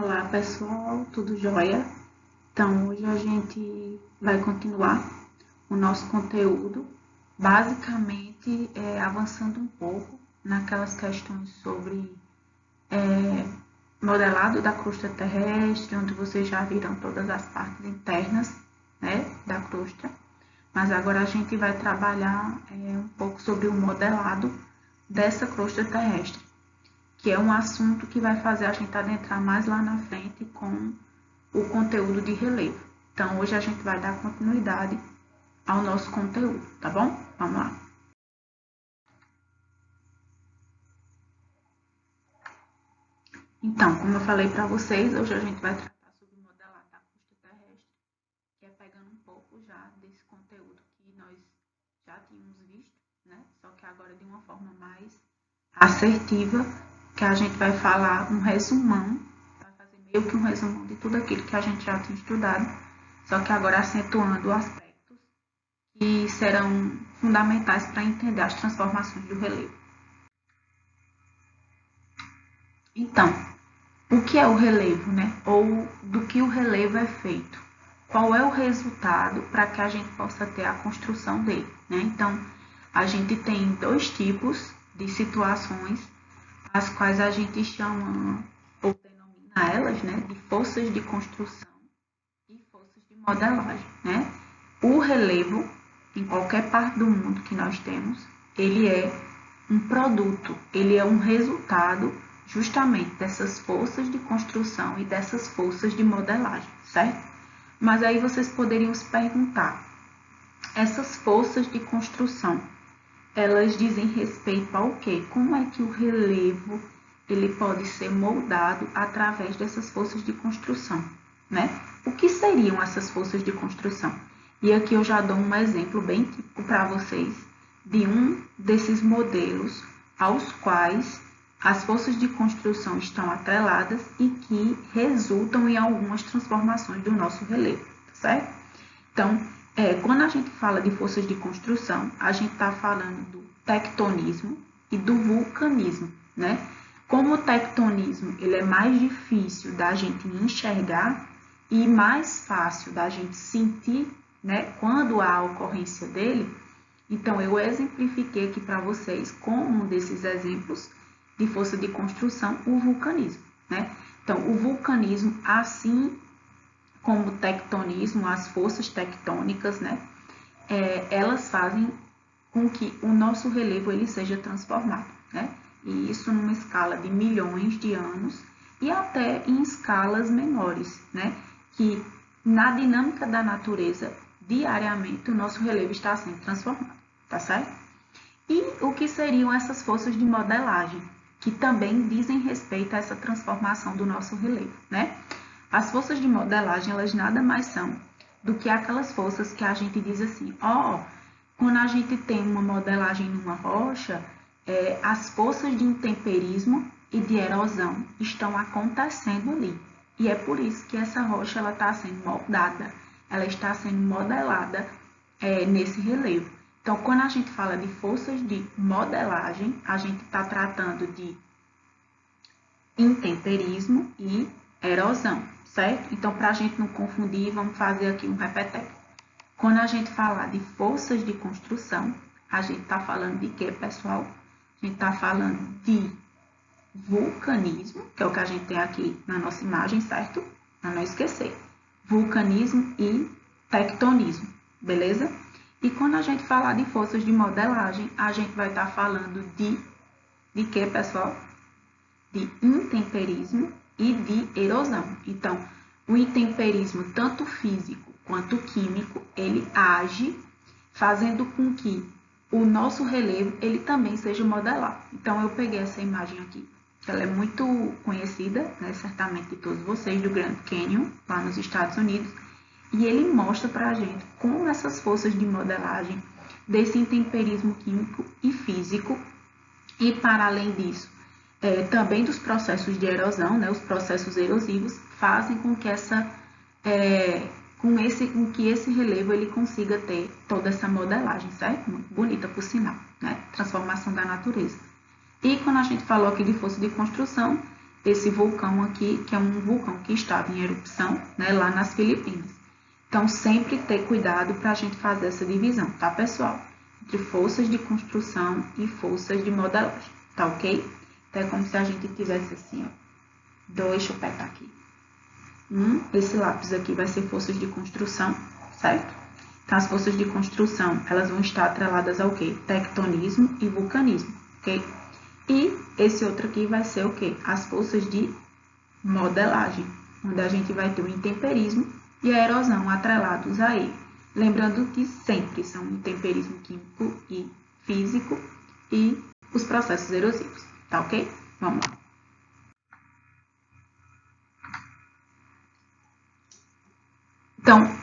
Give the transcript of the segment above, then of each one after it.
Olá pessoal, tudo jóia? Então hoje a gente vai continuar o nosso conteúdo, basicamente avançando um pouco naquelas questões sobre modelado da crosta terrestre, onde vocês já viram todas as partes internas, né, da crosta, mas agora a gente vai trabalhar um pouco sobre o modelado dessa crosta terrestre, que é um assunto que vai fazer a gente adentrar mais lá na frente com o conteúdo de relevo. Então, hoje a gente vai dar continuidade ao nosso conteúdo, tá bom? Vamos lá. Então, como eu falei para vocês, hoje a gente vai tratar sobre o modelado da crosta terrestre, que é pegando um pouco já desse conteúdo que nós já tínhamos visto, né? Só que agora de uma forma mais assertiva, que a gente vai falar um resumão, vai fazer meio que um resumão de tudo aquilo que a gente já tinha estudado, só que agora acentuando aspectos que serão fundamentais para entender as transformações do relevo. Então, o que é o relevo, né? Ou do que o relevo é feito? Qual é o resultado para que a gente possa ter a construção dele, né? Então, a gente tem dois tipos de situações, as quais a gente chama ou denomina elas, né, de forças de construção e forças de modelagem, né? O relevo, em qualquer parte do mundo que nós temos, ele é um produto, ele é um resultado justamente dessas forças de construção e dessas forças de modelagem, certo? Mas aí vocês poderiam se perguntar, essas forças de construção, elas dizem respeito ao quê? Como é que o relevo ele pode ser moldado através dessas forças de construção, né? O que seriam essas forças de construção? E aqui eu já dou um exemplo bem típico para vocês de um desses modelos aos quais as forças de construção estão atreladas e que resultam em algumas transformações do nosso relevo, certo? Então, quando a gente fala de forças de construção, a gente está falando do tectonismo e do vulcanismo, né? Como o tectonismo ele é mais difícil da gente enxergar e mais fácil da gente sentir, né, quando há a ocorrência dele, então eu exemplifiquei aqui para vocês com um desses exemplos de força de construção, o vulcanismo, né? Então, o vulcanismo, assim como o tectonismo, as forças tectônicas, né, elas fazem com que o nosso relevo ele seja transformado, né? E isso numa escala de milhões de anos e até em escalas menores, né? Que na dinâmica da natureza, diariamente, o nosso relevo está sendo transformado, tá certo? E o que seriam essas forças de modelagem, que também dizem respeito a essa transformação do nosso relevo, né? As forças de modelagem, elas nada mais são do que aquelas forças que a gente diz assim, quando a gente tem uma modelagem numa rocha, as forças de intemperismo e de erosão estão acontecendo ali. E é por isso que essa rocha está sendo moldada, ela está sendo modelada nesse relevo. Então, quando a gente fala de forças de modelagem, a gente está tratando de intemperismo e erosão, certo? Então, para a gente não confundir, vamos fazer aqui um repeteco. Quando a gente falar de forças de construção, a gente está falando de quê, pessoal? A gente está falando de vulcanismo, que é o que a gente tem aqui na nossa imagem, certo? Para não esquecer. Vulcanismo e tectonismo, beleza? E quando a gente falar de forças de modelagem, a gente vai estar falando de quê, pessoal? De intemperismo e de erosão. Então, o intemperismo, tanto físico quanto químico, ele age fazendo com que o nosso relevo ele também seja modelado. Então, eu peguei essa imagem aqui, que ela é muito conhecida, né, certamente de todos vocês, do Grand Canyon, lá nos Estados Unidos, e ele mostra para a gente como essas forças de modelagem desse intemperismo químico e físico, e para além disso, também dos processos de erosão, né, os processos erosivos, fazem com que com que esse relevo ele consiga ter toda essa modelagem, certo? Muito bonita, por sinal, né? Transformação da natureza. E quando a gente falou aqui de força de construção, esse vulcão aqui, que é um vulcão que estava em erupção, né, lá nas Filipinas. Então, sempre ter cuidado para a gente fazer essa divisão, tá, pessoal? Entre forças de construção e forças de modelagem, tá ok? Então, é como se a gente tivesse assim, ó, deixa eu pegar aqui. Esse lápis aqui vai ser forças de construção, certo? Então, as forças de construção, elas vão estar atreladas ao quê? Tectonismo e vulcanismo, ok? E esse outro aqui vai ser o quê? As forças de modelagem, onde a gente vai ter o intemperismo e a erosão atrelados a ele. Lembrando que sempre são intemperismo químico e físico e os processos erosivos, tá ok? Vamos lá. Então,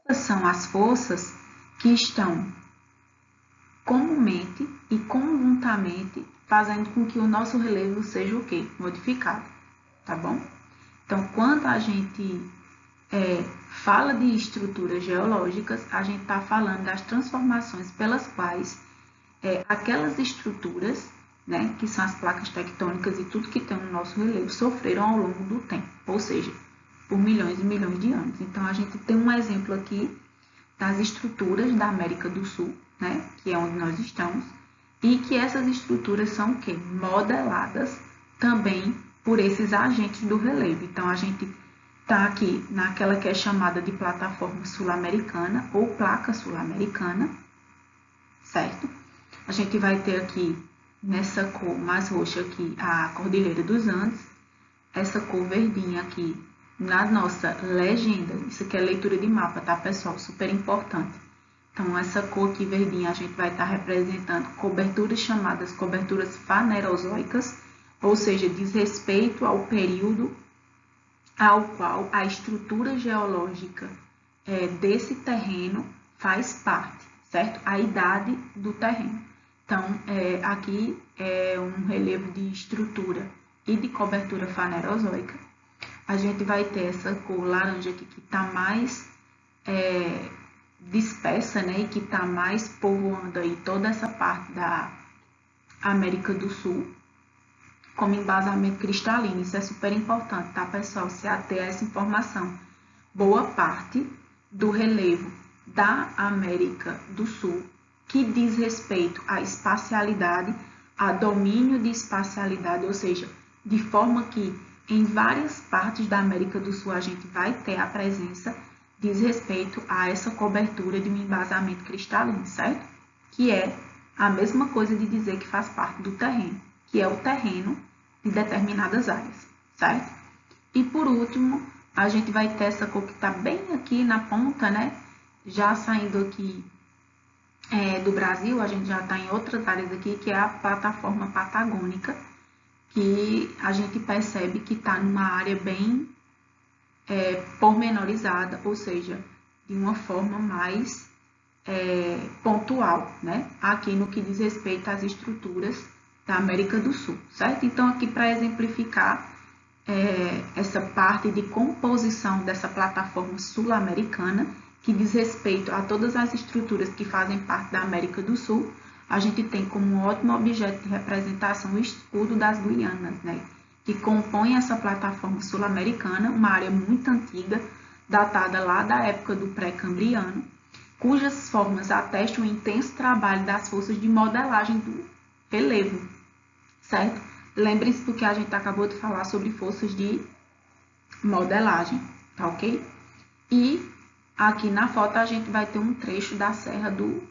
essas são as forças que estão comumente e conjuntamente fazendo com que o nosso relevo seja o quê? Modificado, tá bom? Então, quando a gente fala de estruturas geológicas, a gente está falando das transformações pelas quais aquelas estruturas, né, que são as placas tectônicas e tudo que tem no nosso relevo, sofreram ao longo do tempo, ou seja, por milhões e milhões de anos. Então, a gente tem um exemplo aqui das estruturas da América do Sul, né, que é onde nós estamos, e que essas estruturas são o quê? Modeladas também por esses agentes do relevo. Então, a gente está aqui naquela que é chamada de plataforma sul-americana ou placa sul-americana, certo? A gente vai ter aqui, nessa cor mais roxa aqui, a Cordilheira dos Andes, essa cor verdinha aqui, na nossa legenda, isso aqui é leitura de mapa, tá, pessoal? Super importante. Então, essa cor aqui verdinha, a gente vai estar representando coberturas chamadas coberturas fanerozoicas, ou seja, diz respeito ao período ao qual a estrutura geológica desse terreno faz parte, certo? A idade do terreno. Então, aqui é um relevo de estrutura e de cobertura fanerozoica. A gente vai ter essa cor laranja aqui que está mais dispersa, né? E que está mais povoando aí toda essa parte da América do Sul, como embasamento cristalino. Isso é super importante, tá, pessoal? Se ater a essa informação. Boa parte do relevo da América do Sul, que diz respeito à espacialidade, a domínio de espacialidade, ou seja, de forma que em várias partes da América do Sul a gente vai ter a presença, diz respeito a essa cobertura de um embasamento cristalino, certo? Que é a mesma coisa de dizer que faz parte do terreno, que é o terreno de determinadas áreas, certo? E por último, a gente vai ter essa cor que está bem aqui na ponta, né? Já saindo aqui do Brasil, a gente já está em outras áreas aqui, que é a plataforma patagônica, que a gente percebe que está numa área bem pormenorizada, ou seja, de uma forma mais pontual, né? Aqui no que diz respeito às estruturas da América do Sul, certo? Então, aqui para exemplificar essa parte de composição dessa plataforma sul-americana, que diz respeito a todas as estruturas que fazem parte da América do Sul, a gente tem como um ótimo objeto de representação o escudo das Guianas, né? Que compõe essa plataforma sul-americana, uma área muito antiga, datada lá da época do pré-cambriano, cujas formas atestam o intenso trabalho das forças de modelagem do relevo, certo? Lembrem-se do que a gente acabou de falar sobre forças de modelagem, tá ok? E aqui na foto a gente vai ter um trecho da Serra do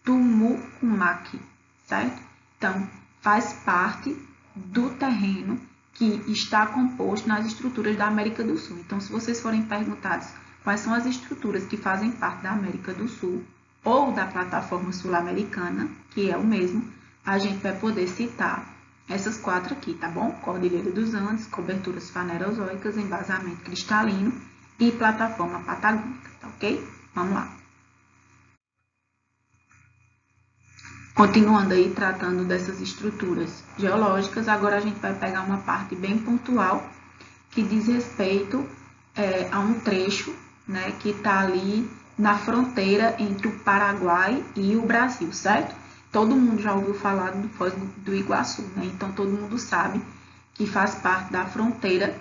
Tumucumaque, certo? Então, faz parte do terreno que está composto nas estruturas da América do Sul. Então, se vocês forem perguntados quais são as estruturas que fazem parte da América do Sul ou da plataforma sul-americana, que é o mesmo, a gente vai poder citar essas quatro aqui, tá bom? Cordilheira dos Andes, coberturas fanerozoicas, embasamento cristalino e plataforma patagônica, tá ok? Vamos lá. Continuando aí tratando dessas estruturas geológicas, agora a gente vai pegar uma parte bem pontual que diz respeito a um trecho, né, que está ali na fronteira entre o Paraguai e o Brasil, certo? Todo mundo já ouviu falar do Foz do Iguaçu, né? Então todo mundo sabe que faz parte da fronteira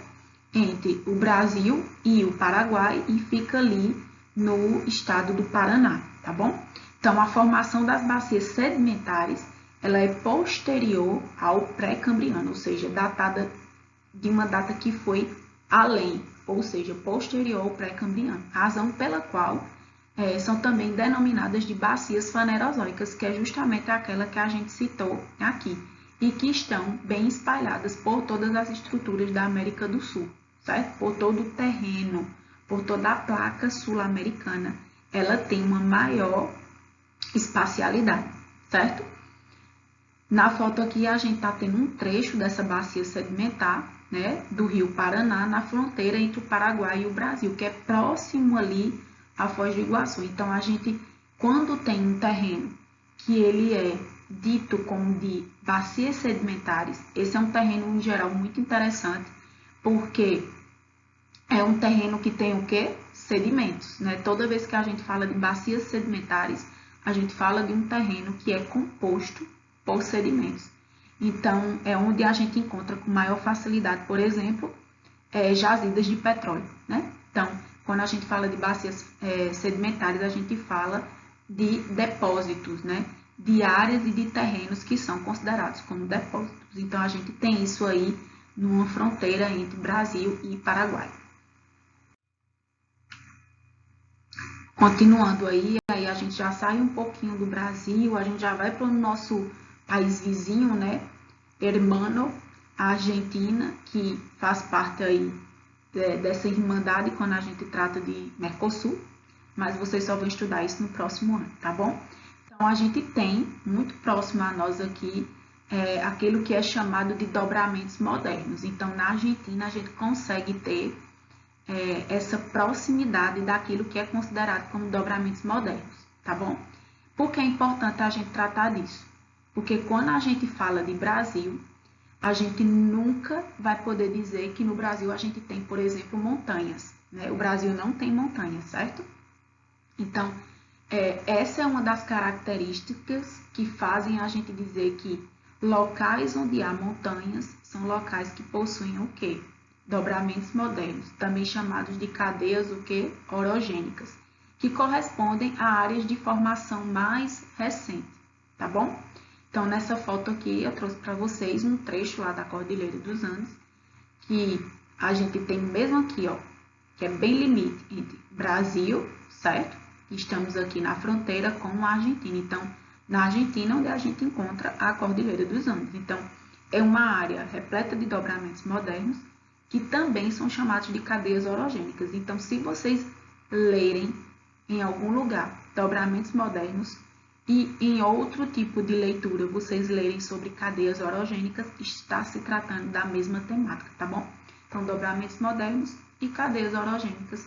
entre o Brasil e o Paraguai e fica ali no estado do Paraná, tá bom? Então, a formação das bacias sedimentares, ela é posterior ao pré-cambriano, ou seja, datada de uma data que foi além, ou seja, posterior ao pré-cambriano, razão pela qual são também denominadas de bacias fanerozoicas, que é justamente aquela que a gente citou aqui, e que estão bem espalhadas por todas as estruturas da América do Sul, certo? Por todo o terreno, por toda a placa sul-americana, ela tem uma maior espacialidade, certo? Na foto aqui a gente está tendo um trecho dessa bacia sedimentar, né, do rio Paraná, na fronteira entre o Paraguai e o Brasil, que é próximo ali à Foz do Iguaçu. Então, a gente, quando tem um terreno que ele é dito como de bacias sedimentares, esse é um terreno, em geral, muito interessante, porque é um terreno que tem o quê? Sedimentos, né? Toda vez que a gente fala de bacias sedimentares, a gente fala de um terreno que é composto por sedimentos. Então, é onde a gente encontra com maior facilidade, por exemplo, jazidas de petróleo, né? Então, quando a gente fala de bacias sedimentares, a gente fala de depósitos, né? De áreas e de terrenos que são considerados como depósitos. Então, a gente tem isso aí numa fronteira entre Brasil e Paraguai. Continuando aí a gente já sai um pouquinho do Brasil, a gente já vai para o nosso país vizinho, né? Hermano, a Argentina, que faz parte aí dessa irmandade quando a gente trata de Mercosul, mas vocês só vão estudar isso no próximo ano, tá bom? Então, a gente tem, muito próximo a nós aqui, aquilo que é chamado de dobramentos modernos. Então, na Argentina, a gente consegue ter essa proximidade daquilo que é considerado como dobramentos modernos, tá bom? Por que é importante a gente tratar disso? Porque quando a gente fala de Brasil, a gente nunca vai poder dizer que no Brasil a gente tem, por exemplo, montanhas, né? O Brasil não tem montanhas, certo? Então, essa é uma das características que fazem a gente dizer que locais onde há montanhas são locais que possuem o quê? Dobramentos modernos, também chamados de cadeias o quê? Orogênicas, que correspondem a áreas de formação mais recente, tá bom? Então, nessa foto aqui, eu trouxe para vocês um trecho lá da Cordilheira dos Andes, que a gente tem mesmo aqui, ó, que é bem limite entre Brasil, certo? Estamos aqui na fronteira com a Argentina. Então, na Argentina, onde a gente encontra a Cordilheira dos Andes. Então, é uma área repleta de dobramentos modernos, que também são chamados de cadeias orogênicas. Então, se vocês lerem em algum lugar dobramentos modernos e em outro tipo de leitura vocês lerem sobre cadeias orogênicas, está se tratando da mesma temática, tá bom? Então, dobramentos modernos e cadeias orogênicas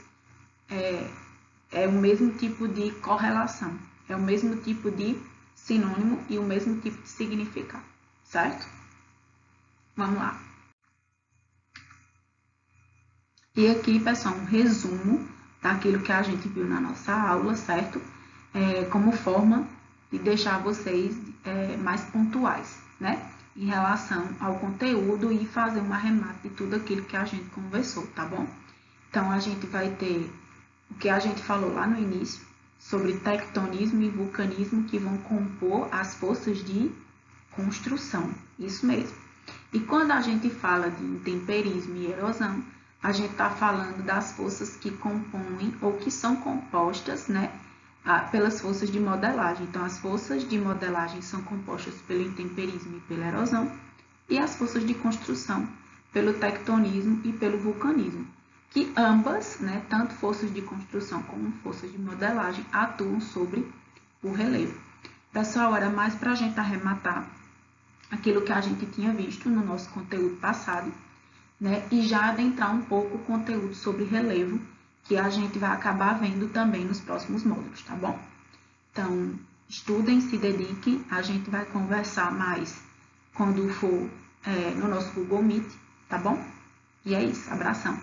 é o mesmo tipo de correlação, é o mesmo tipo de sinônimo e o mesmo tipo de significado, certo? Vamos lá. E aqui, pessoal, um resumo daquilo que a gente viu na nossa aula, certo? Como forma de deixar vocês mais pontuais, né? Em relação ao conteúdo e fazer um arremate de tudo aquilo que a gente conversou, tá bom? Então, a gente vai ter o que a gente falou lá no início, sobre tectonismo e vulcanismo que vão compor as forças de construção, isso mesmo. E quando a gente fala de intemperismo e erosão, a gente está falando das forças que compõem ou que são compostas, né, pelas forças de modelagem. Então, as forças de modelagem são compostas pelo intemperismo e pela erosão, e as forças de construção pelo tectonismo e pelo vulcanismo, que ambas, né, tanto forças de construção como forças de modelagem, atuam sobre o relevo. Pessoal, era mais para a gente arrematar aquilo que a gente tinha visto no nosso conteúdo passado, né, e já adentrar um pouco o conteúdo sobre relevo, que a gente vai acabar vendo também nos próximos módulos, tá bom? Então, estudem, se dediquem, a gente vai conversar mais quando for no nosso Google Meet, tá bom? E é isso, abração!